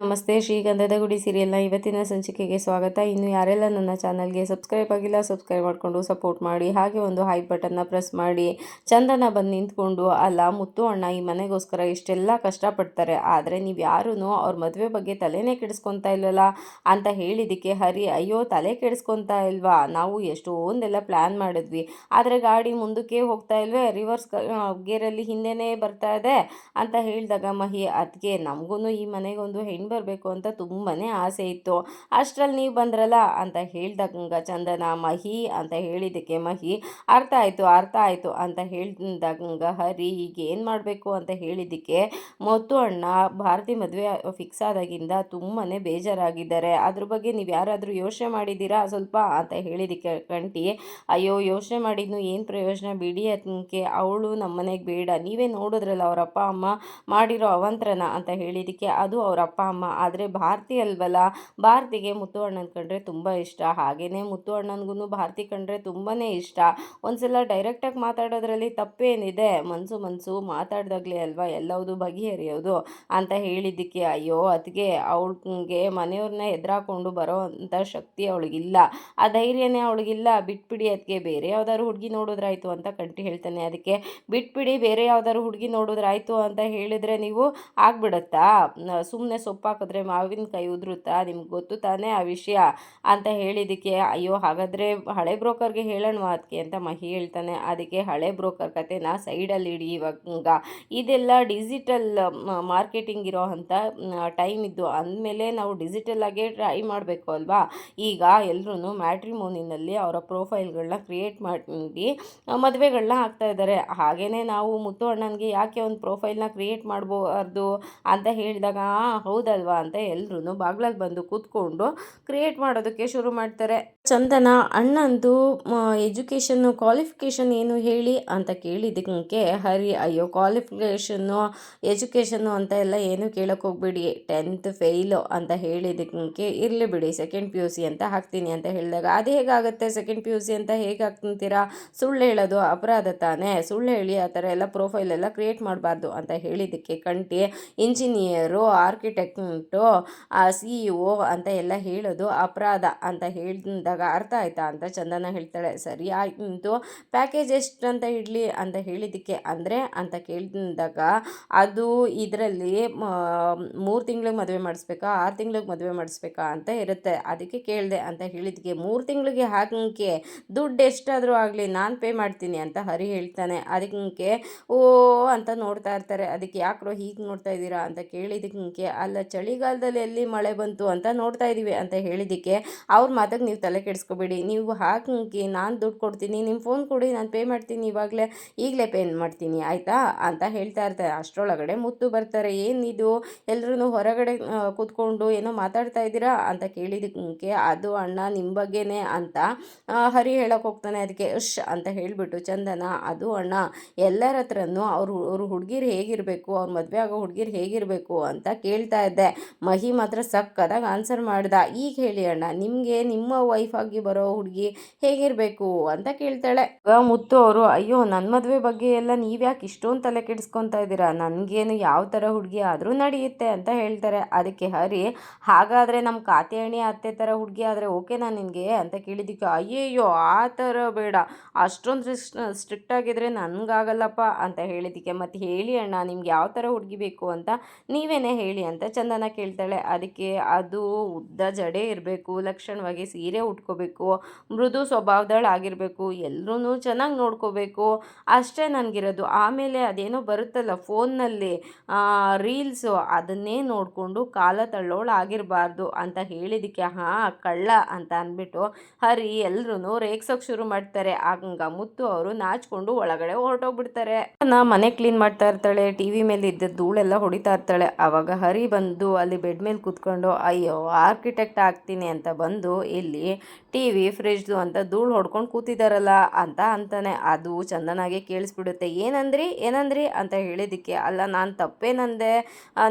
ನಮಸ್ತೆ. ಶ್ರೀಗಂಧದ ಗುಡಿ ಸೀರಿಯಲ್ನ ಇವತ್ತಿನ ಸಂಚಿಕೆಗೆ ಸ್ವಾಗತ. ಇನ್ನು ಯಾರೆಲ್ಲ ನನ್ನ ಚಾನಲ್ಗೆ ಸಬ್ಸ್ಕ್ರೈಬ್ ಆಗಿಲ್ಲ ಸಬ್ಸ್ಕ್ರೈಬ್ ಮಾಡಿಕೊಂಡು ಸಪೋರ್ಟ್ ಮಾಡಿ. ಹಾಗೆ ಒಂದು ಹೈಪ್ ಬಟನ್ನ ಪ್ರೆಸ್ ಮಾಡಿ. ಚಂದನ ಬಂದು ನಿಂತ್ಕೊಂಡು, ಅಲ್ಲ ಮುತ್ತು ಅಣ್ಣ ಈ ಮನೆಗೋಸ್ಕರ ಇಷ್ಟೆಲ್ಲ ಕಷ್ಟಪಡ್ತಾರೆ, ಆದರೆ ನೀವು ಯಾರೂ ಅವ್ರ ಮದುವೆ ಬಗ್ಗೆ ತಲೆನೇ ಕೆಡಿಸ್ಕೊತಾ ಇಲ್ವಲ್ಲ ಅಂತ ಹೇಳಿದ್ದಕ್ಕೆ ಹರಿ, ಅಯ್ಯೋ ತಲೆ ಕೆಡಿಸ್ಕೊತಾ ಇಲ್ವಾ, ನಾವು ಎಷ್ಟೊಂದೆಲ್ಲ ಪ್ಲ್ಯಾನ್ ಮಾಡಿದ್ವಿ, ಆದರೆ ಗಾಡಿ ಮುಂದಕ್ಕೆ ಹೋಗ್ತಾ ಇಲ್ವೇ, ರಿವರ್ಸ್ ಗೇರಲ್ಲಿ ಹಿಂದೆನೇ ಬರ್ತಾ ಇದೆ ಅಂತ ಹೇಳಿದಾಗ ಮಹಿ, ಅದಕ್ಕೆ ನಮಗೂ ಈ ಮನೆಗೊಂದು ಹೆಣ್ಣು ಬರಬೇಕು ಅಂತ ತುಂಬಾ ಆಸೆ ಇತ್ತು, ಅಷ್ಟರಲ್ಲಿ ನೀವು ಬಂದ್ರಲ್ಲ ಅಂತ ಹೇಳ್ದಾಗ ಚಂದನ ಮಹಿ ಅಂತ ಹೇಳಿದ್ದಕ್ಕೆ ಮಹಿ, ಅರ್ಥ ಆಯಿತು ಅಂತ ಹೇಳಿದಾಗ ಹರಿ, ಈಗ ಏನು ಮಾಡಬೇಕು ಅಂತ ಹೇಳಿದ್ದಕ್ಕೆ ಮುತ್ತು ಅಣ್ಣ ಭಾರತಿ ಮದುವೆ ಫಿಕ್ಸ್ ಆದಾಗಿಂದ ತುಂಬಾ ಬೇಜಾರಾಗಿದ್ದಾರೆ, ಅದ್ರ ಬಗ್ಗೆ ನೀವು ಯಾರಾದರೂ ಯೋಚನೆ ಮಾಡಿದ್ದೀರಾ ಸ್ವಲ್ಪ ಅಂತ ಹೇಳಿದ್ದಕ್ಕೆ ಕಂಟಿ, ಅಯ್ಯೋ ಯೋಚನೆ ಮಾಡಿದ್ನು ಏನು ಪ್ರಯೋಜನ ಬಿಡಿ, ಅದಕ್ಕೆ ಅವಳು ನಮ್ಮನೆಗೆ ಬೇಡ, ನೀವೇ ನೋಡಿದ್ರಲ್ಲ ಅವ್ರ ಅಪ್ಪ ಅಮ್ಮ ಮಾಡಿರೋ ಅವಂತ್ರನ ಅಂತ ಹೇಳಿದ್ದಕ್ಕೆ ಅದು ಅವ್ರ ಅಪ್ಪ ಅಮ್ಮ, ಆದರೆ ಭಾರತಿ ಅಲ್ವಲ್ಲ, ಭಾರತಿಗೆ ಮುತ್ತು ಅಣ್ಣನ ಕಂಡ್ರೆ ತುಂಬ ಇಷ್ಟ, ಹಾಗೆಯೇ ಮುತ್ತು ಅಣ್ಣನಿಗೂ ಭಾರತಿ ಕಂಡ್ರೆ ತುಂಬಾ ಇಷ್ಟ, ಒಂದ್ಸಲ ಡೈರೆಕ್ಟಾಗಿ ಮಾತಾಡೋದ್ರಲ್ಲಿ ತಪ್ಪೇನಿದೆ, ಮನಸು ಮಾತಾಡ್ದಾಗಲೇ ಅಲ್ವಾ ಎಲ್ಲವುದು ಬಗೆಹರಿಯೋದು ಅಂತ ಹೇಳಿದ್ದಕ್ಕೆ, ಅಯ್ಯೋ ಅದಕ್ಕೆ ಅವಳಿಗೆ ಮನೆಯವ್ರನ್ನ ಎದುರಾಕೊಂಡು ಬರೋ ಅಂಥ ಶಕ್ತಿ ಅವಳಿಗಿಲ್ಲ, ಆ ಧೈರ್ಯನೇ ಅವಳಿಗಿಲ್ಲ, ಬಿಟ್ಬಿಡಿ ಅದಕ್ಕೆ ಬೇರೆ ಯಾವ್ದಾದ್ರು ಹುಡುಗಿ ನೋಡೋದ್ರಾಯ್ತು ಅಂತ ಕಂಟಿ ಹೇಳ್ತಾನೆ. ಅದಕ್ಕೆ ಬಿಟ್ಬಿಡಿ ಬೇರೆ ಯಾವ್ದಾದ್ರು ಹುಡುಗಿ ನೋಡೋದ್ರಾಯ್ತು ಅಂತ ಹೇಳಿದ್ರೆ ನೀವು ಆಗ್ಬಿಡತ್ತಾ, ಸುಮ್ಮನೆ ಸೊಪ್ಪಾಕಿದ್ರೆ ಮಾವಿನಕಾಯಿ ಉದುರುತ್ತಾ, ನಿಮ್ಗೆ ಗೊತ್ತು ತಾನೇ ಆ ವಿಷಯ ಅಂತ ಹೇಳಿದ್ದಕ್ಕೆ, ಅಯ್ಯೋ ಹಾಗಾದರೆ ಹಳೆ ಬ್ರೋಕರ್ಗೆ ಹೇಳೋಣ ಅದಕ್ಕೆ ಅಂತ ಮಹಿ ಹೇಳ್ತಾನೆ. ಅದಕ್ಕೆ ಹಳೆ ಬ್ರೋಕರ್ ಕತೆನ ಸೈಡಲ್ಲಿ ಇಡಿ, ಇವಾಗ ಇದೆಲ್ಲ ಡಿಜಿಟಲ್ ಮಾರ್ಕೆಟಿಂಗ್ ಇರೋ ಅಂಥ ಟೈಮ್ ಇದ್ದು ಅಂದಮೇಲೆ ನಾವು ಡಿಜಿಟಲಾಗೇ ಟ್ರೈ ಮಾಡಬೇಕು ಅಲ್ವಾ, ಈಗ ಎಲ್ಲರೂ ಮ್ಯಾಟ್ರಿಮೋನಿನಲ್ಲಿ ಅವರ ಪ್ರೊಫೈಲ್ಗಳನ್ನ ಕ್ರಿಯೇಟ್ ಮಾಡಿ ಮದುವೆಗಳನ್ನ ಹಾಕ್ತಾ ಇದ್ದಾರೆ, ಹಾಗೆಯೇ ನಾವು ಮುತ್ತು ಅಣ್ಣನಿಗೆ ಯಾಕೆ ಒಂದು ಪ್ರೊಫೈಲ್ನ ಕ್ರಿಯೇಟ್ ಮಾಡಬಾರ್ದು ಅಂತ ಹೇಳಿದಾಗ ಹೌದಲ್ವಾ ಅಂತ ಎಲ್ಲರೂ ಬಾಗ್ಲಲ್ಲಿ ಬಂದು ಕೂತ್ಕೊಂಡು ಕ್ರಿಯೇಟ್ ಮಾಡೋದಕ್ಕೆ ಶುರು ಮಾಡ್ತಾರೆ. ಚಂದನ ಅಣ್ಣಂದು ಎಜುಕೇಷನ್ನು ಕ್ವಾಲಿಫಿಕೇಷನ್ ಏನು ಹೇಳಿ ಅಂತ ಕೇಳಿದ್ದಕ್ಕೆ ಹರಿ, ಅಯ್ಯೋ ಕ್ವಾಲಿಫಿಕೇಷನ್ನು ಎಜುಕೇಷನ್ನು ಅಂತ ಎಲ್ಲ ಏನು ಕೇಳೋಕ್ಕೆ ಹೋಗ್ಬೇಡಿ, 10th ಫೇಲು ಅಂತ ಹೇಳಿದ್ದಕ್ಕೆ ಇರಲಿ ಬಿಡಿ ಸೆಕೆಂಡ್ PUC ಅಂತ ಹಾಕ್ತೀನಿ ಅಂತ ಹೇಳಿದಾಗ, ಅದು ಹೇಗಾಗುತ್ತೆ ಸೆಕೆಂಡ್ PUC ಅಂತ ಹೇಗೆ ಹಾಕ್ತೀರಾ, ಸುಳ್ಳು ಹೇಳೋದು ಅಪರಾಧ ತಾನೇ, ಸುಳ್ಳು ಹೇಳಿ ಆ ಥರ ಎಲ್ಲ ಪ್ರೊಫೈಲ್ ಎಲ್ಲ ಕ್ರಿಯೇಟ್ ಮಾಡಬಾರ್ದು ಅಂತ ಹೇಳಿದ್ದಕ್ಕೆ ಕಂಟಿ, ಇಂಜಿನಿಯರು ಆರ್ಕಿಟೆಕ್ಟು CEO ಅಂತ ಎಲ್ಲ ಹೇಳೋದು ಅಪರಾಧ ಅಂತ ಹೇಳಿದಾಗ ಅರ್ಥ ಆಯ್ತಾ ಅಂತ ಚಂದನ ಹೇಳ್ತಾಳೆ. ಸರಿ ಆಯಿತು, ಪ್ಯಾಕೇಜ್ ಎಷ್ಟು ಅಂತ ಇಡಲಿ ಅಂತ ಹೇಳಿದ್ದಕ್ಕೆ ಅಂದರೆ ಅಂತ ಕೇಳಿದಾಗ, ಅದು ಇದರಲ್ಲಿ 3 ತಿಂಗಳಿಗೆ ಮದುವೆ ಮಾಡಿಸ್ಬೇಕಾ 6 ತಿಂಗಳಿಗೆ ಮದುವೆ ಮಾಡಿಸ್ಬೇಕಾ ಅಂತ ಇರುತ್ತೆ, ಅದಕ್ಕೆ ಕೇಳಿದೆ ಅಂತ ಹೇಳಿದ್ದಕ್ಕೆ 3 ತಿಂಗಳಿಗೆ ಹಾಕಂಗೆ ದುಡ್ಡು ಎಷ್ಟಾದರೂ ಆಗಲಿ ನಾನು ಪೇ ಮಾಡ್ತೀನಿ ಅಂತ ಹರಿ ಹೇಳ್ತಾನೆ. ಅದಕ್ಕೆ ಓ ಅಂತ ನೋಡ್ತಾ ಇರ್ತಾರೆ. ಅದಕ್ಕೆ ಯಾಕ್ರೋ ಹೀಗೆ ನೋಡ್ತಾ ಇದ್ದೀರಾ ಅಂತ ಕೇಳಿದ್ದಕ್ಕೆ, ಅಲ್ಲ ಚಳಿಗಾಲದಲ್ಲಿ ಎಲ್ಲಿ ಮಳೆ ಬಂತು ಅಂತ ನೋಡ್ತಾ ಇದ್ದೀವಿ ಅಂತ ಹೇಳಿದ್ದಕ್ಕೆ, ಅವ್ರ ಮಾತಿಗೆ ನೀವು ತಲೆ ಕೆಡಿಸ್ಕೋಬೇಡಿ, ನೀವು ಹಾಕಿ ನಾನು ದುಡ್ಡು ಕೊಡ್ತೀನಿ, ನಿಮ್ಮ ಫೋನ್ ಕೊಡಿ ನಾನು ಪೇ ಮಾಡ್ತೀನಿ, ಈಗಲೇ ಪೇ ಮಾಡ್ತೀನಿ ಆಯಿತಾ ಅಂತ ಹೇಳ್ತಾ ಇರ್ತಾರೆ. ಅಷ್ಟರೊಳಗಡೆ ಮುತ್ತು ಬರ್ತಾರೆ. ಏನಿದು ಎಲ್ಲರೂ ಹೊರಗಡೆ ಕೂತ್ಕೊಂಡು ಏನೋ ಮಾತಾಡ್ತಾ ಇದ್ದೀರಾ ಅಂತ ಕೇಳಿದ್ದಕ್ಕೆ, ಅದು ಅಣ್ಣ ನಿಮ್ಮ ಬಗ್ಗೆನೇ ಅಂತ ಹರಿ ಹೇಳೋಕೆ ಹೋಗ್ತಾನೆ. ಅದಕ್ಕೆ ಅಂತ ಹೇಳಿಬಿಟ್ಟು ಚಂದನ, ಅದು ಅಣ್ಣ ಎಲ್ಲರ ಹತ್ರನೂ ಅವ್ರ ಹುಡುಗಿರು ಹೇಗಿರಬೇಕು, ಅವ್ರ ಮದುವೆ ಆಗೋ ಹುಡುಗಿರು ಹೇಗಿರಬೇಕು ಅಂತ ಕೇಳ್ತಾ ಇದ್ದೆ. ಮಹಿ ಮಾತ್ರ ಸಕ್ಕದಾಗಿ ಆನ್ಸರ್ ಮಾಡ್ದ. ಈಗ ಹೇಳಿ ಅಣ್ಣ, ನಿಮಗೆ ನಿಮ್ಮ ವೈಫ್ ಆಗಿ ಬರೋ ಹುಡುಗಿ ಹೇಗಿರಬೇಕು ಅಂತ ಕೇಳ್ತಾಳೆ. ಮುತ್ತು ಅವರು, ಅಯ್ಯೋ ನನ್ನ ಮದುವೆ ಬಗ್ಗೆ ಎಲ್ಲ ನೀವ್ಯಾಕೆ ಇಷ್ಟೊಂದು ತಲೆ ಕೆಡಿಸ್ಕೊತಾ ಇದ್ದೀರಾ, ನನಗೇನು ಯಾವ ಥರ ಹುಡುಗಿ ಆದರೂ ನಡೆಯುತ್ತೆ ಅಂತ ಹೇಳ್ತಾರೆ. ಅದಕ್ಕೆ ಹರಿ, ಹಾಗಾದರೆ ನಮ್ಮ ಕಾತ್ಯಾಯಣಿ ಅತ್ತೆ ಥರ ಹುಡುಗಿ ಆದರೆ ಓಕೆನಾ ನಿನಗೆ ಅಂತ ಕೇಳಿದ್ದಕ್ಕೆ, ಅಯ್ಯಯ್ಯೋ ಆ ಥರ ಬೇಡ, ಅಷ್ಟೊಂದು ಸ್ಟ್ರಿಕ್ಟ್ ಆಗಿದ್ರೆ ನನಗಾಗಲ್ಲಪ್ಪ ಅಂತ ಹೇಳಿದ್ದಕ್ಕೆ, ಮತ್ತು ಹೇಳಿ ಅಣ್ಣ ನಿಮ್ಗೆ ಯಾವ ಥರ ಹುಡುಗಿ ಬೇಕು ಅಂತ ನೀವೇನೇ ಹೇಳಿ ಅಂತ ಚಂದನ ಕೇಳ್ತಾಳೆ. ಅದಕ್ಕೆ ಅದು ಉದ್ದ ಜಡೆ ಇರಬೇಕು, ಲಕ್ಷಣವಾಗಿ ಸೀರೆ ಉಟ್ಕೋಬೇಕು, ಮೃದು ಸ್ವಭಾವದಳಾಗಿರಬೇಕು, ಎಲ್ಲರೂ ಚೆನ್ನಾಗಿ ನೋಡ್ಕೋಬೇಕು, ಅಷ್ಟೇ ನನಗಿರೋದು. ಆಮೇಲೆ ಅದೇನೋ ಬರುತ್ತಲ್ಲ ಫೋನ್ನಲ್ಲಿ ರೀಲ್ಸು, ಅದನ್ನೇ ನೋಡಿಕೊಂಡು ಕಾಲ ತಳ್ಳೋಳು ಆಗಿರಬಾರ್ದು ಅಂತ ಹೇಳಿದ್ದಕ್ಕೆ, ಹಾಂ ಕಳ್ಳ ಅಂತ ಅಂದ್ಬಿಟ್ಟು ಹರಿ ಎಲ್ಲರೂ ರೇಗ್ಸೋಕೆ ಶುರು ಮಾಡ್ತಾರೆ. ಆಗ ಮುತ್ತು ಅವರು ನಾಚ್ಕೊಂಡು ಒಳಗಡೆ ಹೊರಟೋಗ್ಬಿಡ್ತಾರೆ. ಮನೆ ಕ್ಲೀನ್ ಮಾಡ್ತಾ ಇರ್ತಾಳೆ, TV ಮೇಲೆ ಇದ್ದ ಧೂಳೆಲ್ಲ ಹೊಡಿತಾ ಇರ್ತಾಳೆ. ಆವಾಗ ಹರಿ ಬಂದು ಅಲ್ಲಿ ಬೆಡ್ ಮೇಲೆ ಕೂತ್ಕೊಂಡು, ಅಯ್ಯೋ ಆರ್ಕಿಟೆಕ್ಟ್ ಆಗ್ತೀನಿ ಅಂತ ಬಂದು ಇಲ್ಲಿ TV ಫ್ರಿಜ್ದು ಅಂತ ಧೂಳು ಹೊಡ್ಕೊಂಡು ಕೂತಿದ್ದಾರಲ್ಲ ಅಂತ ಅಂತಾನೆ. ಅದು ಚಂದನಾಗೆ ಕೇಳಿಸ್ಬಿಡುತ್ತೆ. ಏನಂದ್ರಿ ಅಂತ ಹೇಳಿದ್ದಕ್ಕೆ, ಅಲ್ಲ ನಾನು ತಪ್ಪೇನಂದೆ,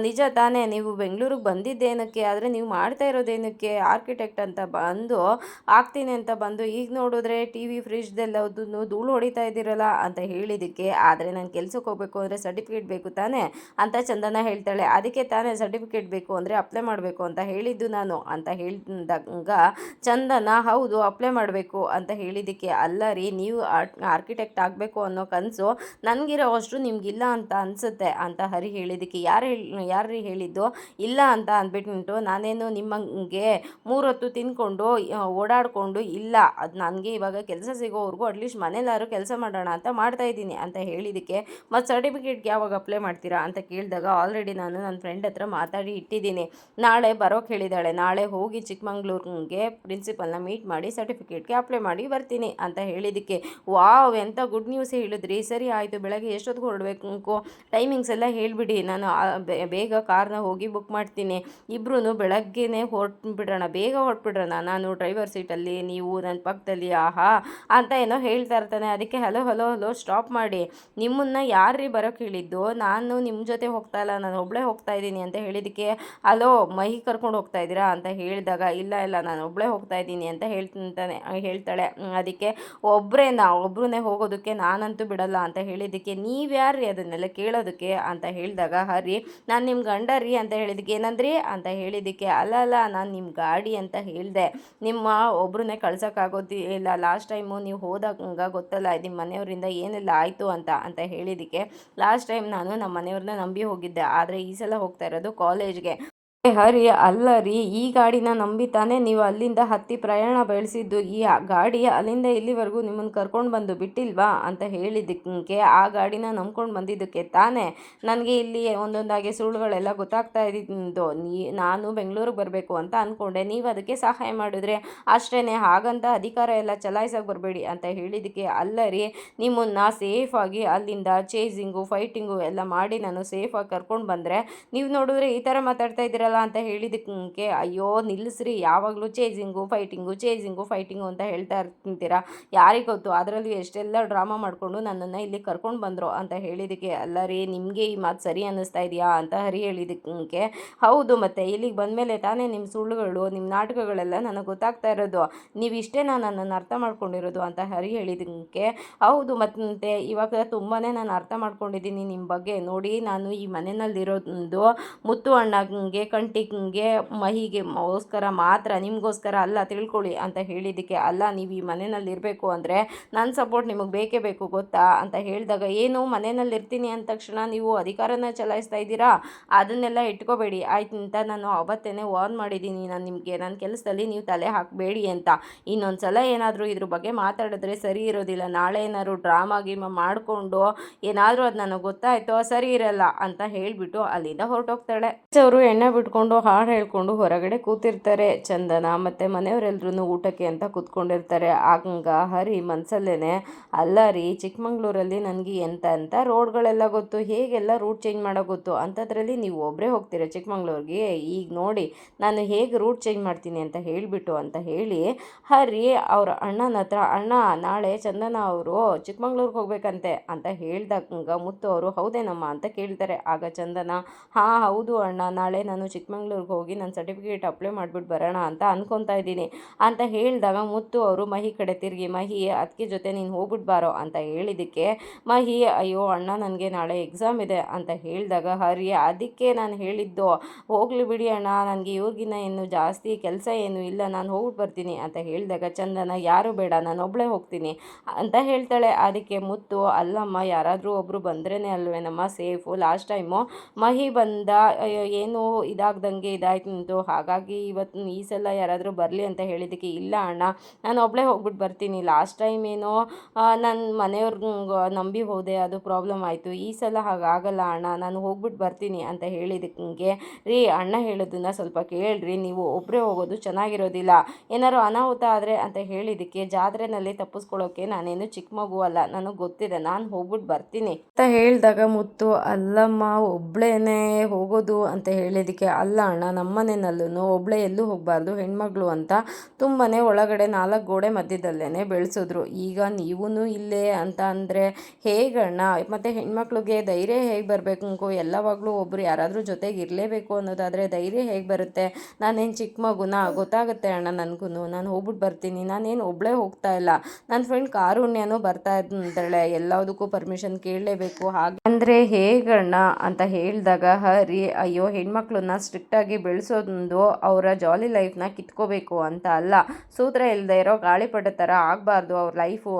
ನಿಜ ತಾನೇ ನೀವು ಬೆಂಗಳೂರಿಗೆ ಬಂದಿದ್ದೇನಕ್ಕೆ, ಆದರೆ ನೀವು ಮಾಡ್ತಾ ಇರೋದೇನಕ್ಕೆ, ಆರ್ಕಿಟೆಕ್ಟ್ ಅಂತ ಬಂದು ಆಗ್ತೀನಿ ಅಂತ ಬಂದು ಈಗ ನೋಡಿದ್ರೆ TV ಫ್ರಿಜ್ದೆಲ್ಲದನ್ನು ಧೂಳು ಹೊಡಿತಾ ಇದ್ದೀರಲ್ಲ ಅಂತ ಹೇಳಿದ್ದಕ್ಕೆ, ಆದರೆ ನಾನು ಕೆಲ್ಸಕ್ಕೆ ಹೋಗಬೇಕು ಅಂದರೆ ಸರ್ಟಿಫಿಕೇಟ್ ಬೇಕು ತಾನೇ ಅಂತ ಚಂದನ ಹೇಳ್ತಾಳೆ. ಅದಕ್ಕೆ ತಾನೇ ಸರ್ಟಿಫಿಕೇಟ್ ಸರ್ಟಿಫಿಕೇಟ್ ಬೇಕು ಅಂದರೆ ಅಪ್ಲೈ ಮಾಡಬೇಕು ಅಂತ ಹೇಳಿದ್ದು ನಾನು ಅಂತ ಹೇಳಿದಾಗ ಚಂದನ ಹೌದು ಅಪ್ಲೈ ಮಾಡಬೇಕು ಅಂತ ಹೇಳಿದ್ದಕ್ಕೆ ಅಲ್ಲ ರೀ, ನೀವು ಆರ್ಕಿಟೆಕ್ಟ್ ಆಗಬೇಕು ಅನ್ನೋ ಕನಸು ನನಗಿರೋ ಅಷ್ಟು ನಿಮಗಿಲ್ಲ ಅಂತ ಅನಿಸುತ್ತೆ ಅಂತ ಹರಿ ಹೇಳಿದ್ದಕ್ಕೆ ಯಾರು ಹೇಳಿದ್ದು ಇಲ್ಲ ಅಂತ ಅಂದ್ಬಿಟ್ಟು ನಾನೇನು ನಿಮಗೆ 3 ಹೊತ್ತು ತಿನ್ಕೊಂಡು ಓಡಾಡಿಕೊಂಡು ಇಲ್ಲ, ಅದು ನನಗೆ ಇವಾಗ ಕೆಲಸ ಸಿಗೋವರೆಗೂ ಅಟ್ಲೀಸ್ಟ್ ಮನೇಲಾದ್ರು ಕೆಲಸ ಮಾಡೋಣ ಅಂತ ಮಾಡ್ತಾ ಇದ್ದೀನಿ ಅಂತ ಹೇಳಿದ್ದಕ್ಕೆ ಮತ್ತು ಸರ್ಟಿಫಿಕೇಟ್ಗೆ ಯಾವಾಗ ಅಪ್ಲೈ ಮಾಡ್ತೀರಾ ಅಂತ ಕೇಳಿದಾಗ ಆಲ್ರೆಡಿ ನಾನು ನನ್ನ ಫ್ರೆಂಡ್ ಹತ್ರ ಮಾತಾಡಿ ಇಟ್ಟಿದ್ದೀನಿ, ನಾಳೆ ಬರೋಕ್ಕೆ ಹೇಳಿದ್ದಾಳೆ, ನಾಳೆ ಹೋಗಿ ಚಿಕ್ಕಮಂಗ್ಳೂರಿಗೆ ಪ್ರಿನ್ಸಿಪಲ್ನ ಮೀಟ್ ಮಾಡಿ ಸರ್ಟಿಫಿಕೇಟ್ಗೆ ಅಪ್ಲೈ ಮಾಡಿ ಬರ್ತೀನಿ ಅಂತ ಹೇಳಿದ್ದಕ್ಕೆ ವಾವ್ ಎಂಥ ಗುಡ್ ನ್ಯೂಸ್ ಹೇಳಿದ್ರಿ, ಸರಿ ಆಯಿತು, ಬೆಳಗ್ಗೆ ಎಷ್ಟೊತ್ತಿಗೆ ಹೊರಡಬೇಕು ಟೈಮಿಂಗ್ಸ್ ಎಲ್ಲ ಹೇಳಿಬಿಡಿ, ನಾನು ಬೇಗ ಕಾರ್ನ ಹೋಗಿ ಬುಕ್ ಮಾಡ್ತೀನಿ, ಇಬ್ಬರೂ ಬೆಳಗ್ಗೆನೇ ಹೊರಟ್ಬಿಡೋಣ, ಬೇಗ ಹೊರಟ್ಬಿಡ್ರೋಣ, ನಾನು ಡ್ರೈವರ್ ಸೀಟಲ್ಲಿ ನೀವು ನನ್ನ ಪಕ್ಕದಲ್ಲಿ ಆಹಾ ಅಂತ ಏನೋ ಹೇಳ್ತಾ ಇರ್ತಾನೆ. ಅದಕ್ಕೆ ಹಲೋ ಹಲೋ ಹಲೋ ಸ್ಟಾಪ್ ಮಾಡಿ, ನಿಮ್ಮನ್ನು ಯಾರ್ರೀ ಬರೋಕ್ಕೆ ಹೇಳಿದ್ದು, ನಾನು ನಿಮ್ಮ ಜೊತೆ ಹೋಗ್ತಾ ಇಲ್ಲ, ನಾನು ಒಬ್ಬಳೇ ಹೋಗ್ತಾ ಇದ್ದೀನಿ ಅಂತ ಹೇಳಿದ್ದಕ್ಕೆ ಹಲೋ ಮಹಿ ಕರ್ಕೊಂಡು ಹೋಗ್ತಾ ಇದ್ದೀರಾ ಅಂತ ಹೇಳಿದಾಗ ಇಲ್ಲ ಇಲ್ಲ ನಾನು ಒಬ್ಬಳೇ ಹೋಗ್ತಾ ಇದ್ದೀನಿ ಅಂತ ಹೇಳ್ತಾಳೆ. ಅದಕ್ಕೆ ಒಬ್ಬರೇ ಹೋಗೋದಕ್ಕೆ ನಾನಂತೂ ಬಿಡಲ್ಲ ಅಂತ ಹೇಳಿದ್ದಕ್ಕೆ ನೀವ್ಯಾರ್ರಿ ಅದನ್ನೆಲ್ಲ ಕೇಳೋದಕ್ಕೆ ಅಂತ ಹೇಳಿದಾಗ ಹರಿ ನಾನು ನಿಮ್ಮ ಗಂಡ ರೀ ಅಂತ ಹೇಳಿದ್ದಕ್ಕೆ ಏನಂದ್ರಿ ಅಂತ ಹೇಳಿದ್ದಕ್ಕೆ ಅಲ್ಲ ನಾನು ನಿಮ್ಮ ಗಾಡಿ ಅಂತ ಹೇಳಿದೆ, ನಿಮ್ಮ ಒಬ್ಬರನ್ನೇ ಕಳ್ಸೋಕ್ಕಾಗೋದಿಲ್ಲ, ಲಾಸ್ಟ್ ಟೈಮು ನೀವು ಹೋದಾಗ ಗೊತ್ತಲ್ಲ ನಿಮ್ಮ ಮನೆಯವರಿಂದ ಏನೆಲ್ಲ ಆಯಿತು ಅಂತ ಹೇಳಿದ್ದಕ್ಕೆ ಲಾಸ್ಟ್ ಟೈಮ್ ನಾನು ನಮ್ಮ ಮನೆಯವ್ರನ್ನ ನಂಬಿ ಹೋಗಿದ್ದೆ, ಆದರೆ ಈ ಸಲ ಹೋಗ್ತಾ ಇರೋದು ಕಾಲೇಜ್ಗೆ. ಹರಿ ಅಲ್ಲ ರೀ, ಈ ಗಾಡಿನ ನಂಬಿ ತಾನೇ ನೀವು ಅಲ್ಲಿಂದ ಹತ್ತಿ ಪ್ರಯಾಣ ಬೆಳೆಸಿದ್ದು, ಈ ಗಾಡಿ ಅಲ್ಲಿಂದ ಇಲ್ಲಿವರೆಗೂ ನಿಮ್ಮನ್ನು ಕರ್ಕೊಂಡು ಬಂದು ಬಿಟ್ಟಿಲ್ವಾ ಅಂತ ಹೇಳಿದ್ದಕ್ಕೆ ಆ ಗಾಡಿನ ನಂಬ್ಕೊಂಡು ಬಂದಿದ್ದಕ್ಕೆ ತಾನೇ ನನಗೆ ಇಲ್ಲಿ ಒಂದೊಂದಾಗಿ ಸುಳ್ಳುಗಳೆಲ್ಲ ಗೊತ್ತಾಗ್ತಾ ಇದ್ದಿದ್ದು, ನಾನು ಬೆಂಗಳೂರಿಗೆ ಬರಬೇಕು ಅಂತ ಅಂದ್ಕೊಂಡೆ, ನೀವು ಅದಕ್ಕೆ ಸಹಾಯ ಮಾಡಿದ್ರೆ ಅಷ್ಟೇ, ಹಾಗಂತ ಅಧಿಕಾರ ಎಲ್ಲ ಚಲಾಯಿಸೋಕೆ ಬರಬೇಡಿ ಅಂತ ಹೇಳಿದ್ದಕ್ಕೆ ಅಲ್ಲ ರೀ, ನಿಮ್ಮನ್ನು ಸೇಫಾಗಿ ಅಲ್ಲಿಂದ ಚೇಸಿಂಗು ಫೈಟಿಂಗು ಎಲ್ಲ ಮಾಡಿ ನಾನು ಸೇಫಾಗಿ ಕರ್ಕೊಂಡು ಬಂದರೆ ನೀವು ನೋಡಿದ್ರೆ ಈ ಥರ ಮಾತಾಡ್ತಾ ಇದ್ದೀರಲ್ಲ ಅಂತ ಹೇಳಿದ್ದಕ್ಕೆ ಅಯ್ಯೋ ನಿಲ್ಲಿಸ್ರಿ, ಯಾವಾಗಲೂ ಚೇಸಿಂಗು ಫೈಟಿಂಗು ಅಂತ ಹೇಳ್ತಾ ಇರ್ತೀರಾ, ಯಾರಿಗೆ ಗೊತ್ತು ಅದರಲ್ಲಿ ಎಷ್ಟೆಲ್ಲ ಡ್ರಾಮಾ ಮಾಡಿಕೊಂಡು ನನ್ನನ್ನು ಇಲ್ಲಿ ಕರ್ಕೊಂಡು ಬಂದರು ಅಂತ ಹೇಳಿದ್ದಕ್ಕೆ ಅಲ್ಲ ರೀ, ನಿಮಗೆ ಈ ಮಾತು ಸರಿ ಅನ್ನಿಸ್ತಾ ಇದೆಯಾ ಅಂತ ಹರಿ ಹೇಳಿದ್ದಕ್ಕೆ ಹೌದು, ಮತ್ತು ಇಲ್ಲಿಗೆ ಬಂದಮೇಲೆ ತಾನೇ ನಿಮ್ಮ ಸುಳ್ಳುಗಳು ನಿಮ್ಮ ನಾಟಕಗಳೆಲ್ಲ ನನಗೆ ಗೊತ್ತಾಗ್ತಾ ಇರೋದು, ನೀವಿಷ್ಟೇನಾ ನನ್ನನ್ನು ಅರ್ಥ ಮಾಡ್ಕೊಂಡಿರೋದು ಅಂತ ಹರಿ ಹೇಳಿದ್ದಕ್ಕೆ ಹೌದು, ಮತ್ತು ಇವಾಗ ತುಂಬಾ ನಾನು ಅರ್ಥ ಮಾಡ್ಕೊಂಡಿದ್ದೀನಿ ನಿಮ್ಮ ಬಗ್ಗೆ, ನೋಡಿ ನಾನು ಈ ಮನೆಯಲ್ಲಿರೋದು ಮುತ್ತು ಅಣ್ಣಗೆ ಕಂಟಿಗೆ ಮಹಿಗೆಗೋಸ್ಕರ ಮಾತ್ರ, ನಿಮಗೋಸ್ಕರ ಅಲ್ಲ ತಿಳ್ಕೊಳ್ಳಿ ಅಂತ ಹೇಳಿದ್ದಕ್ಕೆ ಅಲ್ಲ, ನೀವು ಈ ಮನೆಯಲ್ಲಿ ಇರಬೇಕು ಅಂದರೆ ನನ್ನ ಸಪೋರ್ಟ್ ನಿಮಗೆ ಬೇಕೇ ಬೇಕು ಗೊತ್ತಾ ಅಂತ ಹೇಳಿದಾಗ ಏನು ಮನೆಯಲ್ಲಿ ಇರ್ತೀನಿ ಅಂದ ತಕ್ಷಣ ನೀವು ಅಧಿಕಾರನ ಚಲಾಯಿಸ್ತಾ ಇದ್ದೀರಾ, ಅದನ್ನೆಲ್ಲ ಇಟ್ಕೋಬೇಡಿ ಆಯ್ತು ಅಂತ ನಾನು ಅವತ್ತೇ ವಾರ್ನ್ ಮಾಡಿದ್ದೀನಿ, ನಾನು ನಿಮಗೆ ನನ್ನ ಕೆಲಸದಲ್ಲಿ ನೀವು ತಲೆ ಹಾಕಬೇಡಿ ಅಂತ, ಇನ್ನೊಂದು ಸಲ ಏನಾದರೂ ಇದ್ರ ಬಗ್ಗೆ ಮಾತಾಡಿದ್ರೆ ಸರಿ ಇರೋದಿಲ್ಲ, ನಾಳೆ ಏನಾದ್ರು ಡ್ರಾಮಾ ಗೀಮಾ ಮಾಡಿಕೊಂಡು ಏನಾದರೂ ಅದು ನನಗೆ ಗೊತ್ತಾಯ್ತೋ ಸರಿ ಇರಲ್ಲ ಅಂತ ಹೇಳಿಬಿಟ್ಟು ಅಲ್ಲಿಂದ ಹೊರಟೋಗ್ತಾಳೆ. ಅವರು ಎಣ್ಣೆ ಬಿಟ್ಕೊಂಡು ಹಾಡು ಹೇಳ್ಕೊಂಡು ಹೊರಗಡೆ ಕೂತಿರ್ತಾರೆ. ಚಂದನ ಮತ್ತು ಮನೆಯವರೆಲ್ಲರೂ ಊಟಕ್ಕೆ ಅಂತ ಕೂತ್ಕೊಂಡಿರ್ತಾರೆ. ಆಗ ಹರಿ ಮನಸಲ್ಲೇ ಅಲ್ಲ ರೀ, ಚಿಕ್ಕಮಂಗ್ಳೂರಲ್ಲಿ ನನಗೆ ಎಂತ ರೋಡ್ಗಳೆಲ್ಲ ಗೊತ್ತು, ಹೇಗೆಲ್ಲ ರೂಟ್ ಚೇಂಜ್ ಮಾಡೋ ಗೊತ್ತು, ಅಂಥದ್ರಲ್ಲಿ ನೀವು ಒಬ್ಬರೇ ಹೋಗ್ತೀರಾ ಚಿಕ್ಕಮಂಗ್ಳೂರಿಗೆ, ಈಗ ನೋಡಿ ನಾನು ಹೇಗೆ ರೂಟ್ ಚೇಂಜ್ ಮಾಡ್ತೀನಿ ಅಂತ ಹೇಳಿಬಿಟ್ಟು ಅಂತ ಹೇಳಿ ಹರಿ ಅವ್ರ ಅಣ್ಣನ ಹತ್ರ ಅಣ್ಣ ನಾಳೆ ಚಂದನ ಅವರು ಚಿಕ್ಕಮಂಗ್ಳೂರಿಗೆ ಹೋಗ್ಬೇಕಂತೆ ಅಂತ ಹೇಳಿದಾಗ ಮುತ್ತು ಅವರು ಹೌದೇನಮ್ಮ ಅಂತ ಕೇಳ್ತಾರೆ. ಆಗ ಚಂದನ ಹಾಂ ಹೌದು ಅಣ್ಣ, ನಾಳೆ ನಾನು ಚಿಕ್ಕಮಂಗ್ಳೂರಿಗೆ ಹೋಗಿ ನನ್ನ ಸರ್ಟಿಫಿಕೇಟ್ ಅಪ್ಲೈ ಮಾಡಿಬಿಟ್ಟು ಬರೋಣ ಅಂತ ಅಂದ್ಕೊತಾ ಇದ್ದೀನಿ ಅಂತ ಹೇಳಿದಾಗ ಮುತ್ತು ಅವರು ಮಹಿ ಕಡೆ ತಿರುಗಿ ಮಹಿ ಅದಕ್ಕೆ ಜೊತೆ ನೀನು ಹೋಗ್ಬಿಟ್ಟು ಬಾರೋ ಅಂತ ಹೇಳಿದ್ದಕ್ಕೆ ಮಹಿ ಅಯ್ಯೋ ಅಣ್ಣ ನನಗೆ ನಾಳೆ ಎಕ್ಸಾಮ್ ಇದೆ ಅಂತ ಹೇಳಿದಾಗ ಹರಿ ಅದಕ್ಕೆ ನಾನು ಹೇಳಿದ್ದು ಹೋಗ್ಲಿ ಬಿಡಿ ಅಣ್ಣ, ನನಗೆ ಇವ್ರಿಗಿನ್ನ ಏನು ಜಾಸ್ತಿ ಕೆಲಸ ಏನು ಇಲ್ಲ, ನಾನು ಹೋಗ್ಬಿಟ್ಟು ಬರ್ತೀನಿ ಅಂತ ಹೇಳಿದಾಗ ಚಂದನ ಯಾರು ಬೇಡ ನಾನು ಒಬ್ಬಳೇ ಹೋಗ್ತೀನಿ ಅಂತ ಹೇಳ್ತಾಳೆ. ಅದಕ್ಕೆ ಮುತ್ತು ಅಲ್ಲಮ್ಮ ಯಾರಾದರೂ ಒಬ್ಬರು ಬಂದ್ರೇ ಅಲ್ವೇನಮ್ಮ ಸೇಫು, ಲಾಸ್ಟ್ ಟೈಮು ಮಹಿ ಬಂದ ಏನು ಇದಾಗ್ದಂಗೆ ಇದಾಯ್ತು, ಹಾಗಾಗಿ ಇವತ್ತು ಈ ಸಲ ಯಾರಾದರೂ ಬರಲಿ ಅಂತ ಹೇಳಿದ್ದಕ್ಕೆ ಇಲ್ಲ ಅಣ್ಣ ನಾನು ಒಬ್ಬಳೇ ಹೋಗ್ಬಿಟ್ಟು ಬರ್ತೀನಿ, ಲಾಸ್ಟ್ ಟೈಮ್ ಏನೋ ನನ್ನ ಮನೆಯವ್ರಿಗೆ ನಂಬಿ ಹೋದೆ ಅದು ಪ್ರಾಬ್ಲಮ್ ಆಯಿತು, ಈ ಸಲ ಹಾಗಾಗಲ್ಲ ಅಣ್ಣ ನಾನು ಹೋಗ್ಬಿಟ್ಟು ಬರ್ತೀನಿ ಅಂತ ಹೇಳಿದ್ದಕ್ಕೆ ರೀ ಅಣ್ಣ ಹೇಳೋದನ್ನ ಸ್ವಲ್ಪ ಕೇಳ್ರಿ, ನೀವು ಒಬ್ಬರೇ ಹೋಗೋದು ಚೆನ್ನಾಗಿರೋದಿಲ್ಲ, ಏನಾದ್ರು ಅನಾಹುತ ಆದರೆ ಅಂತ ಹೇಳಿದ್ದಕ್ಕೆ ಜಾತ್ರೆನಲ್ಲಿ ತಪ್ಪಿಸ್ಕೊಳ್ಳೋಕ್ಕೆ ನಾನೇನು ಚಿಕ್ಕ ಮಗು ಅಲ್ಲ, ನನಗೆ ಗೊತ್ತಿದೆ ನಾನು ಹೋಗ್ಬಿಟ್ಟು ಬರ್ತೀನಿ ಅಂತ ಹೇಳಿದಾಗ ಮುತ್ತು ಅಲ್ಲಮ್ಮ ಒಬ್ಬಳೇನೆ ಹೋಗೋದು ಅಂತ ಹೇಳಿದ್ದಕ್ಕೆ ಅಲ್ಲ ಅಣ್ಣ ನಮ್ಮನೆಯಲ್ಲೂ ಒಬ್ಬಳೇ ಎಲ್ಲೂ ಹೋಗಬಾರ್ದು ಹೆಣ್ಮಗಳು ಅಂತ ತುಂಬಾ ಒಳಗಡೆ 4 ಗೋಡೆ ಮಧ್ಯದಲ್ಲೇ ಬೆಳೆಸಿದ್ರು, ಈಗ ನೀವೂ ಇಲ್ಲೇ ಅಂತ ಅಂದರೆ ಹೇಗಣ್ಣ, ಮತ್ತು ಹೆಣ್ಮಕ್ಳಿಗೆ ಧೈರ್ಯ ಹೇಗೆ ಬರಬೇಕು, ಎಲ್ಲವಾಗಲೂ ಒಬ್ಬರು ಯಾರಾದರೂ ಜೊತೆಗೆ ಇರಲೇಬೇಕು ಅನ್ನೋದಾದರೆ ಧೈರ್ಯ ಹೇಗೆ ಬರುತ್ತೆ, ನಾನೇನು ಚಿಕ್ಕ ಮಗುನ ಗೊತ್ತಾಗುತ್ತೆ ಅಣ್ಣ ನನಗೂ, ನಾನು ಹೋಗ್ಬಿಟ್ಟು ಬರ್ತೀನಿ, ನಾನೇನು ಒಬ್ಬಳೇ ಹೋಗ್ತಾ ಇಲ್ಲ, ನನ್ನ ಫ್ರೆಂಡ್ ಕಾರುಣ್ಯನೂ ಬರ್ತಾ ಇದ್ದಾಳೆ, ಎಲ್ಲದಕ್ಕೂ ಪರ್ಮಿಷನ್ ಕೇಳಲೇಬೇಕು, ಹಾಗೆ ಅಂದರೆ ಹೇಗಣ್ಣ ಅಂತ ಹೇಳಿದಾಗ ಹರಿ ಅಯ್ಯೋ ಹೆಣ್ಮಕ್ಳನ್ನ ಸ್ಟ್ರಿಕ್ಟಾಗಿ ಬೆಳೆಸೋದೊಂದು ಅವರ ಜಾಲಿ ಲೈಫ್ನ ಕಿತ್ಕೋಬೇಕು ಅಂತ ಅಲ್ಲ, ಸೂತ್ರ ಇಲ್ಲದೆ ಇರೋ ಗಾಳಿಪಟ ಥರ ಆಗಬಾರ್ದು ಅವ್ರ ಲೈಫು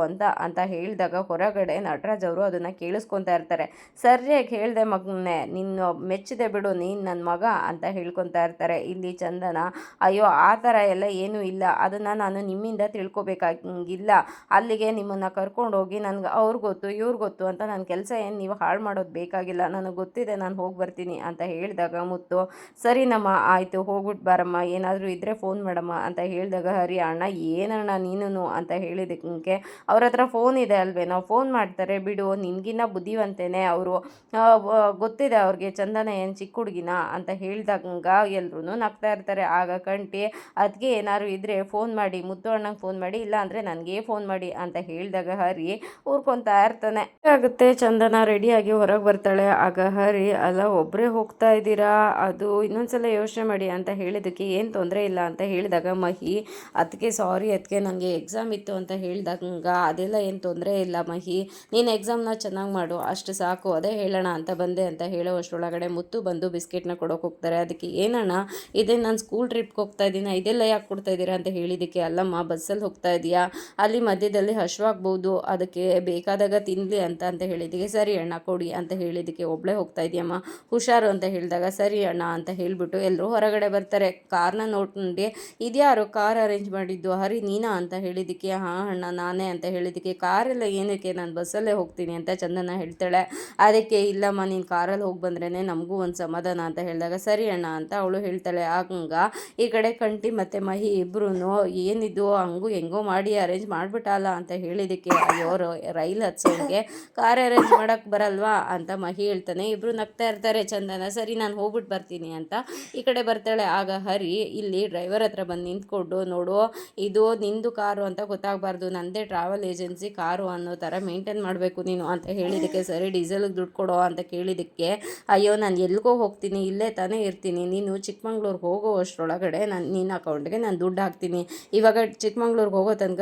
ಅಂತ ಹೇಳಿದಾಗ ಹೊರಗಡೆ ನಟರಾಜ್ ಅವರು ಅದನ್ನು ಕೇಳಿಸ್ಕೊತಾ ಇರ್ತಾರೆ. ಸರಿಯಾಗಿ ಹೇಳಿದೆ ಮಗನೇ, ನಿನ್ನ ಮೆಚ್ಚಿದೆ ಬಿಡು, ನೀನು ನನ್ನ ಮಗ ಅಂತ ಹೇಳ್ಕೊತಾ ಇರ್ತಾರೆ. ಇಲ್ಲಿ ಚಂದನ ಅಯ್ಯೋ ಆ ಥರ ಎಲ್ಲ ಏನೂ ಇಲ್ಲ, ಅದನ್ನು ನಾನು ನಿಮ್ಮಿಂದ ತಿಳ್ಕೊಬೇಕಾಗಿಲ್ಲ, ಅಲ್ಲಿಗೆ ನಿಮ್ಮನ್ನು ಕರ್ಕೊಂಡೋಗಿ ನನಗೆ ಅವ್ರು ಗೊತ್ತು ಇವ್ರು ಗೊತ್ತು ಅಂತ ನನ್ನ ಕೆಲಸ ಏನು ನೀವು ಹಾಳು ಮಾಡೋದು ಬೇಕಾಗಿಲ್ಲ, ನನಗೆ ಗೊತ್ತಿದೆ, ನಾನು ಹೋಗಿ ಬರ್ತೀನಿ ಅಂತ ಹೇಳಿದಾಗ ಮುತ್ತು ಸರಿನಮ್ಮ ಆಯಿತು ಹೋಗ್ಬಿಟ್ಟು ಬಾರಮ್ಮ, ಏನಾದರೂ ಇದ್ದರೆ ಫೋನ್ ಮಾಡಮ್ಮ ಅಂತ ಹೇಳಿದಾಗ ಹರಿ ಅಣ್ಣ ಏನಣ್ಣ ನೀನು ಅಂತ ಹೇಳಿದ್ದಕ್ಕೆ ಅವ್ರ ಹತ್ರ ಫೋನ್ ಇದೆ ಅಲ್ವೇ, ನಾವು ಫೋನ್ ಮಾಡ್ತಾರೆ ಬಿಡು, ನಿನ್ಗಿನ್ನ ಬುದ್ಧಿವಂತೇನೆ ಅವರು, ಗೊತ್ತಿದೆ ಅವ್ರಿಗೆ ಚಂದನ ಏನು ಚಿಕ್ಕ ಹುಡುಗಿನ ಅಂತ ಹೇಳಿದಾಗ ಎಲ್ರೂ ನಗ್ತಾ ಇರ್ತಾರೆ. ಆಗ ಕಂಟಿ ಅದಕ್ಕೆ ಏನಾದ್ರು ಇದ್ದರೆ ಫೋನ್ ಮಾಡಿ, ಮುದ್ದು ಅಣ್ಣಂಗೆ ಫೋನ್ ಮಾಡಿ, ಇಲ್ಲ ಅಂದರೆ ನನಗೆ ಫೋನ್ ಮಾಡಿ ಅಂತ ಹೇಳಿದಾಗ ಹರಿ ಊರ್ಕೊತಾ ಇರ್ತಾನೆ. ಆಗುತ್ತೆ ಚಂದನ ರೆಡಿಯಾಗಿ ಹೊರಗೆ ಬರ್ತಾಳೆ. ಆಗ ಹರಿ ಅಲ್ಲ ಒಬ್ಬರೇ ಹೋಗ್ತಾ ಇದ್ದೀರಾ, ಅದು ಇನ್ನೊಂದ್ಸಲ ಯೋಚನೆ ಮಾಡಿ ಅಂತ ಹೇಳಿದ್ದಕ್ಕೆ ಏನು ತೊಂದರೆ ಇಲ್ಲ ಅಂತ ಹೇಳಿದಾಗ ಮಹಿ ಅದಕ್ಕೆ ಸಾರಿ ಅದಕ್ಕೆ ನನಗೆ ಎಕ್ಸಾಮ್ ಇತ್ತು ಅಂತ ಹೇಳಿದಾಗ ಅದೆಲ್ಲ ಏನು ತೊಂದರೆ ಇಲ್ಲ ಮಹಿ, ನೀನು ಎಕ್ಸಾಮ್ನ ಚೆನ್ನಾಗಿ ಮಾಡು ಅಷ್ಟು ಸಾಕು, ಅದೇ ಹೇಳೋಣ ಅಂತ ಬಂದೆ ಅಂತ ಹೇಳೋ ಅಷ್ಟರೊಳಗಡೆ ಮುತ್ತು ಬಂದು ಬಿಸ್ಕೆಟ್ನ ಕೊಡೋಕೆ ಹೋಗ್ತಾರೆ. ಅದಕ್ಕೆ ಏನಣ್ಣ ಇದೇ ನಾನು ಸ್ಕೂಲ್ ಟ್ರಿಪ್ಗೆ ಹೋಗ್ತಾ ಇದ್ದೀನಿ, ಇದೆಲ್ಲ ಯಾಕೆ ಕೊಡ್ತಾ ಇದ್ದೀರಾ ಅಂತ ಹೇಳಿದ್ದಕ್ಕೆ ಅಲ್ಲಮ್ಮ ಬಸ್ಸಲ್ಲಿ ಹೋಗ್ತಾ ಇದೆಯಾ, ಅಲ್ಲಿ ಮಧ್ಯದಲ್ಲಿ ಹಶ್ವಾಗ್ಬೋದು, ಅದಕ್ಕೆ ಬೇಕಾದಾಗ ತಿನ್ನಲಿ ಅಂತ ಹೇಳಿದ್ದಕ್ಕೆ ಸರಿ ಅಣ್ಣ ಕೊಡಿ ಅಂತ ಹೇಳಿದ್ದಕ್ಕೆ ಒಬ್ಬಳೇ ಹೋಗ್ತಾ ಇದೆಯಮ್ಮ ಹುಷಾರು ಅಂತ ಹೇಳಿದಾಗ ಸರಿ ಅಣ್ಣ ಅಂತ ಹೇಳಿಬಿಟ್ಟು ಎಲ್ಲರೂ ಹೊರಗಡೆ ಬರ್ತಾರೆ. ಕಾರ್ನ ನೋಡಿ ಇದ್ಯಾರು ಕಾರ್ ಅರೇಂಜ್ ಮಾಡಿದ್ದು, ಹರಿ ನೀನಾ ಅಂತ ಹೇಳಿದ್ದಕ್ಕೆ ಹಾಂ ಅಣ್ಣ ನಾನೇ ಅಂತ ಹೇಳಿದ್ದಕ್ಕೆ ಕಾರೆಲ್ಲ ಏನಕ್ಕೆ, ನಾನು ಬಸ್ಸಲ್ಲೇ ಹೋಗ್ತೀನಿ ಅಂತ ಚಂದನ ಹೇಳ್ತಾಳೆ. ಅದಕ್ಕೆ ಇಲ್ಲಮ್ಮ ನೀನು ಕಾರಲ್ಲಿ ಹೋಗಿ ಬಂದ್ರೇ ನಮಗೂ ಒಂದು ಸಮಾಧಾನ ಅಂತ ಹೇಳಿದಾಗ ಸರಿ ಅಣ್ಣ ಅಂತ ಅವಳು ಹೇಳ್ತಾಳೆ. ಆಗ ಈ ಕಡೆ ಕಂಟಿ ಮತ್ತು ಮಹಿ ಇಬ್ಬರೂ ಏನಿದು ಹಂಗೂ ಹೆಂಗೋ ಮಾಡಿ ಅರೇಂಜ್ ಮಾಡಿಬಿಟ್ಟಲ್ಲ ಅಂತ ಹೇಳಿದ್ದಕ್ಕೆ ಅಯ್ಯೋ ರೈಲ್ ಹತ್ಸೋರಿಗೆ ಕಾರ್ ಅರೇಂಜ್ ಮಾಡೋಕ್ಕೆ ಬರಲ್ವಾ ಅಂತ ಮಹಿ ಹೇಳ್ತಾನೆ. ಇಬ್ಬರು ನಗ್ತಾ ಇರ್ತಾರೆ. ಚಂದನ ಸರಿ ನಾನು ಹೋಗ್ಬಿಟ್ಟು ಬರ್ತೀನಿ ಅಂತ ಈ ಕಡೆ ಬರ್ತಾಳೆ. ಆಗ ಹರಿ ಇಲ್ಲಿ ಡ್ರೈವರ್ ಹತ್ರ ಬಂದು ನಿಂತ್ಕೊಂಡು ನೋಡು ಇದು ನಿಂದು ಕಾರು ಅಂತ ಗೊತ್ತಾಗಬಾರ್ದು, ನನ್ನದೇ ಟ್ರಾವೆಲ್ ಏಜೆನ್ಸಿ ಕಾರು ಅನ್ನೋ ಥರ ಮೇಂಟೈನ್ ಮಾಡಬೇಕು ನೀನು ಅಂತ ಹೇಳಿದ್ದಕ್ಕೆ ಸರಿ ಡೀಸೆಲ್ಗೆ ದುಡ್ಡು ಕೊಡೋ ಅಂತ ಕೇಳಿದ್ದಕ್ಕೆ ಅಯ್ಯೋ ನಾನು ಎಲ್ಲಿಗೋ ಹೋಗ್ತೀನಿ, ಇಲ್ಲೇ ತಾನೇ ಇರ್ತೀನಿ, ನೀನು ಚಿಕ್ಕಮಂಗ್ಳೂರಿಗೆ ಹೋಗೋ ಅಷ್ಟರೊಳಗಡೆ ನಿನ್ನ ಅಕೌಂಟ್ಗೆ ನಾನು ದುಡ್ಡು ಹಾಕ್ತೀನಿ, ಇವಾಗ ಚಿಕ್ಕಮಂಗ್ಳೂರಿಗೆ ಹೋಗೋ ತನಕ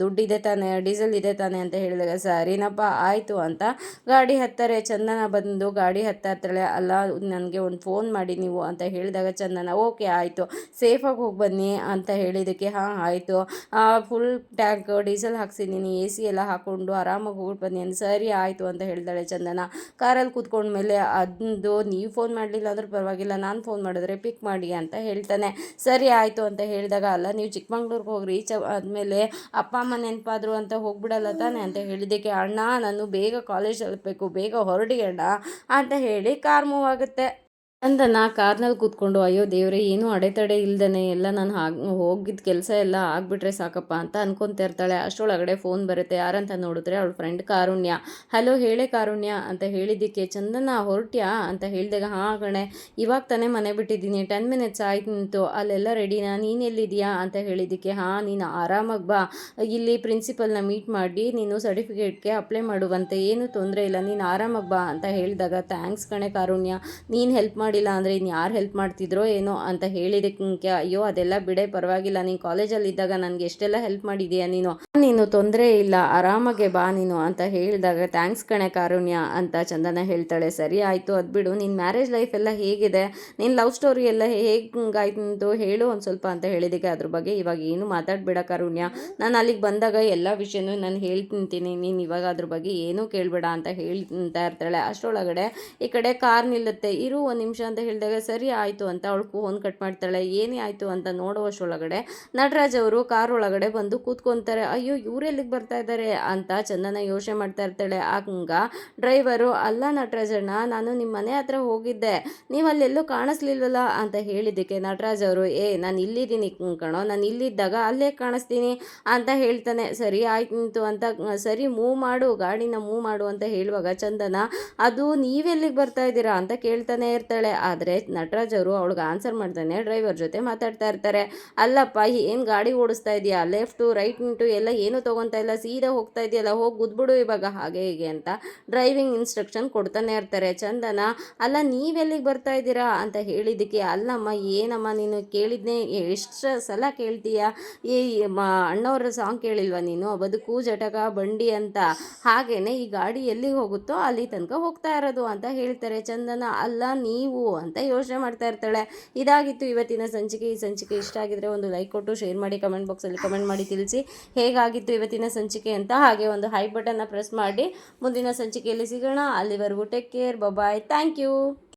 ದುಡ್ಡು ಇದೆ ತಾನೆ, ಡೀಸೆಲ್ ಇದೆ ತಾನೆ ಅಂತ ಹೇಳಿದಾಗ ಸರಿನಪ್ಪ ಆಯಿತು ಅಂತ ಗಾಡಿ ಹತ್ತಾರೆ. ಚಂದನ ಬಂದು ಗಾಡಿ ಹತ್ತಾಡ್ತಾಳೆ. ಅಲ್ಲ ನನಗೆ ಒಂದು ಫೋನ್ ಮಾಡಿ ನೀವು ಅಂತ ಹೇಳಿದಾಗ ಚಂದನ ಓಕೆ ಆಯಿತು ಸೇಫಾಗಿ ಹೋಗಿ ಬನ್ನಿ ಅಂತ ಹೇಳಿದ್ದಕ್ಕೆ ಹಾಂ ಆಯಿತು ಫುಲ್ ಟ್ಯಾಂಕ್ ಡೀಸೆಲ್ ಹಾಕ್ಸಿದ್ದೀನಿ, ಎ ಸಿ ಎಲ್ಲ ಹಾಕ್ಕೊಂಡು ಆರಾಮಾಗಿ ಹೋಗ್ಬಿಟ್ಟು ಬನ್ನಿ ಅಂತ ಸರಿ ಆಯಿತು ಅಂತ ಹೇಳ್ತಾಳೆ. ಚಂದನ ಕಾರಲ್ಲಿ ಕೂತ್ಕೊಂಡ್ಮೇಲೆ ಅದು ನೀವು ಫೋನ್ ಮಾಡಲಿಲ್ಲ ಅಂದ್ರೂ ಪರವಾಗಿಲ್ಲ, ನಾನು ಫೋನ್ ಮಾಡಿದ್ರೆ ಪಿಕ್ ಮಾಡಿ ಅಂತ ಹೇಳ್ತಾನೆ. ಸರಿ ಆಯಿತು ಅಂತ ಹೇಳಿದಾಗ ಅಲ್ಲ ನೀವು ಚಿಕ್ಕಮಂಗ್ಳೂರಿಗೆ ಹೋಗಿ ರೀಚ್ ಆದಮೇಲೆ ಅಪ್ಪ ಅಮ್ಮ ನೆನಪಾದ್ರು ಅಂತ ಹೋಗ್ಬಿಡಲ್ಲ ತಾನೆ ಅಂತ ಹೇಳಿದ್ದಕ್ಕೆ ಅಣ್ಣ ನಾನು ಬೇಗ ಕಾಲೇಜ್ ತಲುಪಬೇಕು, ಬೇಗ ಹೊರಡಿ ಅಣ್ಣ ಅಂತ ಹೇಳಿ ಕಾರ್ ಮೂವ್ ಆಗುತ್ತೆ. ಚಂದನ ಕಾರ್ನಲ್ಲಿ ಕೂತ್ಕೊಂಡು ಅಯ್ಯೋ ದೇವ್ರೆ ಏನು ಅಡೆತಡೆ ಇಲ್ದೇ ಎಲ್ಲ ನಾನು ಹೋಗಿದ್ದ ಕೆಲಸ ಎಲ್ಲ ಆಗಿಬಿಟ್ರೆ ಸಾಕಪ್ಪ ಅಂತ ಅನ್ಕೊತಾ ಇರ್ತಾಳೆ. ಅಷ್ಟರೊಳಗಡೆ ಫೋನ್ ಬರುತ್ತೆ. ಯಾರಂತ ನೋಡಿದ್ರೆ ಅವಳ ಫ್ರೆಂಡ್ ಕಾರುಣ್ಯ. ಹಲೋ ಹೇಳೆ ಕಾರುಣ್ಯ ಅಂತ ಹೇಳಿದ್ದಕ್ಕೆ ಚಂದನ ಹೊರಟ್ಯಾ ಅಂತ ಹೇಳಿದಾಗ ಹಾಂ ಕಣೆ ಇವಾಗ ತಾನೇ ಮನೆ ಬಿಟ್ಟಿದ್ದೀನಿ, 10 ಮಿನಿಟ್ಸ್ ಆಯ್ತು ನಿಂತು, ಅಲ್ಲೆಲ್ಲ ರೆಡಿನಾ, ನೀನು ಎಲ್ಲಿದೆಯಾ ಅಂತ ಹೇಳಿದ್ದಕ್ಕೆ ಹಾಂ ನೀನು ಆರಾಮಾಗಿ ಬಾ, ಇಲ್ಲಿ ಪ್ರಿನ್ಸಿಪಲ್ನ ಮೀಟ್ ಮಾಡಿ ನೀನು ಸರ್ಟಿಫಿಕೇಟ್ಗೆ ಅಪ್ಲೈ ಮಾಡುವಂತೆ, ಏನು ತೊಂದರೆ ಇಲ್ಲ, ನೀನು ಆರಾಮಾಗಿ ಬಾ ಅಂತ ಹೇಳಿದಾಗ ಥ್ಯಾಂಕ್ಸ್ ಕಣೆ ಕಾರುಣ್ಯ, ನೀನು ಹೆಲ್ಪ್ ಮಾಡಿಲ್ಲ ಅಂದರೆ ಇನ್ನು ಯಾರು ಹೆಲ್ಪ್ ಮಾಡ್ತಿದ್ರೋ ಏನೋ ಅಂತ ಹೇಳಿದಕ್ಕೆ ಅಯ್ಯೋ ಅದೆಲ್ಲ ಬಿಡೆ ಪರವಾಗಿಲ್ಲ, ನೀನು ಕಾಲೇಜಲ್ಲಿ ಇದ್ದಾಗ ನನಗೆ ಎಷ್ಟೆಲ್ಲ ಹೆಲ್ಪ್ ಮಾಡಿದೀಯ ನೀನು ತೊಂದರೆ ಇಲ್ಲ ಆರಾಮಾಗೆ ಬಾ ನೀನು ಅಂತ ಹೇಳಿದಾಗ ಥ್ಯಾಂಕ್ಸ್ ಕಣೆ ಕಾರುಣ್ಯ ಅಂತ ಚಂದನ ಹೇಳ್ತಾಳೆ. ಸರಿ ಆಯಿತು ಅದು ಬಿಡು, ನಿನ್ನ ಮ್ಯಾರೇಜ್ ಲೈಫ್ ಎಲ್ಲ ಹೇಗಿದೆ, ನಿನ್ನ ಲವ್ ಸ್ಟೋರಿ ಎಲ್ಲ ಹೇಗಾಯ್ತು ಹೇಳು ಒಂದು ಸ್ವಲ್ಪ ಅಂತ ಹೇಳಿದಕ್ಕೆ ಅದ್ರ ಬಗ್ಗೆ ಇವಾಗ ಏನು ಮಾತಾಡಬೇಡ ಕಾರುಣ್ಯ, ನಾನು ಅಲ್ಲಿಗೆ ಬಂದಾಗ ಎಲ್ಲ ವಿಷಯನೂ ನಾನು ಹೇಳ್ತಿಂತೀನಿ, ನೀನು ಇವಾಗ ಅದ್ರ ಬಗ್ಗೆ ಏನೂ ಕೇಳಬೇಡ ಅಂತ ಹೇಳ್ತಾ ಇರ್ತಾಳೆ. ಅಷ್ಟರೊಳಗಡೆ ಈ ಕಡೆ ಕಾರ್ ನಿಲ್ಲುತ್ತೆ. ಇರು ಒಂದು ನಿಮಿಷ ಅಂತ ಹೇಳಿದಾಗ ಸರಿ ಆಯಿತು ಅಂತ ಅವಳು ಫೋನ್ ಕಟ್ ಮಾಡ್ತಾಳೆ. ಏನೇ ಆಯಿತು ಅಂತ ನೋಡುವಷ್ಟರೊಳಗಡೆ ನಟರಾಜ್ ಅವರು ಕಾರ್ ಒಳಗಡೆ ಬಂದು ಕೂತ್ಕೊತಾರೆ. ಅಯ್ಯೋ ಇವರೆಲ್ಲಿಗೆ ಬರ್ತಾ ಇದ್ದಾರೆ ಅಂತ ಚಂದನ ಯೋಚನೆ ಮಾಡ್ತಾ ಇರ್ತಾಳೆ. ಆಗ ಡ್ರೈವರು ಅಲ್ಲ ನಟರಾಜಣ್ಣ ನಾನು ನಿಮ್ಮ ಮನೆ ಹತ್ರ ಹೋಗಿದ್ದೆ, ನೀವು ಅಲ್ಲೆಲ್ಲೂ ಕಾಣಿಸ್ಲಿಲ್ವಲ್ಲ ಅಂತ ಹೇಳಿದ್ದಕ್ಕೆ ನಟರಾಜ್ ಅವರು ನಾನು ಇಲ್ಲಿದ್ದೀನಿ ಕಣೋ, ನಾನು ಇಲ್ಲಿದ್ದಾಗ ಅಲ್ಲೇ ಕಾಣಿಸ್ತೀನಿ ಅಂತ ಹೇಳ್ತಾನೆ. ಸರಿ ಆಯ್ತು ಅಂತ ಸರಿ ಮೂವ್ ಮಾಡು ಗಾಡಿನ ಮೂವ್ ಮಾಡು ಅಂತ ಹೇಳುವಾಗ ಚಂದನ ಅದು ನೀವೆಲ್ಲಿಗೆ ಬರ್ತಾ ಇದ್ದೀರಾ ಅಂತ ಕೇಳ್ತಾನೆ ಇರ್ತಾಳೆ. ಆದರೆ ನಟರಾಜ್ ಅವರು ಅವಳಿಗೆ ಆನ್ಸರ್ ಮಾಡ್ತಾನೆ ಡ್ರೈವರ್ ಜೊತೆ ಮಾತಾಡ್ತಾ ಇರ್ತಾರೆ. ಅಲ್ಲಪ್ಪ ಏನು ಗಾಡಿ ಓಡಿಸ್ತಾ ಇದೆಯಾ, ಲೆಫ್ಟು ರೈಟ್ ನಿಂಟು ಎಲ್ಲ ಏನೂ ತೊಗೊತಾ ಇಲ್ಲ, ಸೀದಾ ಹೋಗ್ತಾ ಇದೆಯಲ್ಲ, ಹೋಗಿ ಗುದ್ಬಿಡು ಇವಾಗ ಹಾಗೆ ಹೀಗೆ ಅಂತ ಡ್ರೈವಿಂಗ್ ಇನ್ಸ್ಟ್ರಕ್ಷನ್ ಕೊಡ್ತಾನೆ ಇರ್ತಾರೆ. ಚಂದನ ಅಲ್ಲ ನೀವೆಲ್ಲಿಗೆ ಬರ್ತಾ ಇದ್ದೀರಾ ಅಂತ ಹೇಳಿದ್ದಕ್ಕೆ ಅಲ್ಲಮ್ಮ ಏನಮ್ಮ ನೀನು ಕೇಳಿದ್ನೇ ಎಷ್ಟು ಸಲ ಕೇಳ್ತೀಯ, ಈ ಅಣ್ಣವರ ಸಾಂಗ್ ಕೇಳಿಲ್ವ ನೀನು, ಬದುಕು ಜಟಕ ಬಂಡಿ ಅಂತ, ಹಾಗೇನೆ ಈ ಗಾಡಿ ಎಲ್ಲಿಗೆ ಹೋಗುತ್ತೋ ಅಲ್ಲಿ ತನಕ ಹೋಗ್ತಾ ಇರೋದು ಅಂತ ಹೇಳ್ತಾರೆ. ಚಂದನ ಅಲ್ಲ ನೀವು ಅಂತ ಯೋಚನೆ ಮಾಡ್ತಾ ಇರ್ತಾಳೆ. ಇದಾಗಿತ್ತು ಇವತ್ತಿನ ಸಂಚಿಕೆ. ಈ ಸಂಚಿಕೆ ಇಷ್ಟ ಆಗಿದ್ರೆ ಒಂದು ಲೈಕ್ ಕೊಟ್ಟು ಶೇರ್ ಮಾಡಿ, ಕಮೆಂಟ್ ಬಾಕ್ಸಲ್ಲಿ ಕಮೆಂಟ್ ಮಾಡಿ ತಿಳಿಸಿ ಹೇಗಾಗಿತ್ತು ಇವತ್ತಿನ ಸಂಚಿಕೆ ಅಂತ. ಹಾಗೆ ಒಂದು ಹೈ ಬಟನ್ನ ಪ್ರೆಸ್ ಮಾಡಿ ಮುಂದಿನ ಸಂಚಿಕೆಯಲ್ಲಿ ಸಿಗೋಣ. ಅಲ್ಲಿವರೆಗೂ take care, bye, thank you.